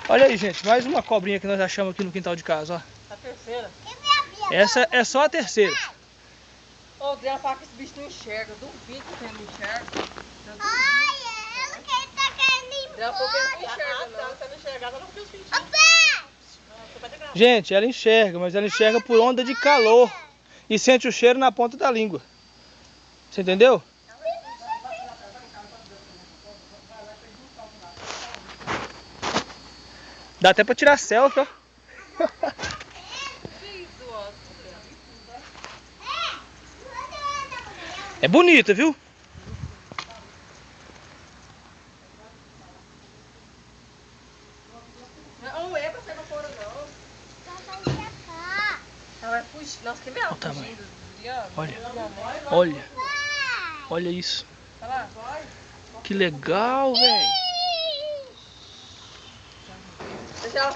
Olha aí, gente, mais uma cobrinha que nós achamos aqui no quintal de casa, ó. A terceira. Essa é só a terceira. Ô, Adriana, fala que esse bicho não enxerga. Duvido que ele não enxerga. Olha, ela que ele tá querendo ir Adriana falou que ele não embora. enxerga, não. Se ela não enxergar, ela não viu os pintinhos. Opa! Gente, ela enxerga, mas ela enxerga por onda de calor. E sente o cheiro na ponta da língua. Você entendeu? Dá até pra tirar selfie, ó. É bonita, viu? Não é pra sair pra fora, não. Ela vai fugir. Nossa, que legal. Olha o tamanho. Fugindo, Adriana. Olha, Adriana, olha. Olha isso. vai lá, vai. Que legal, velho. Deixa ela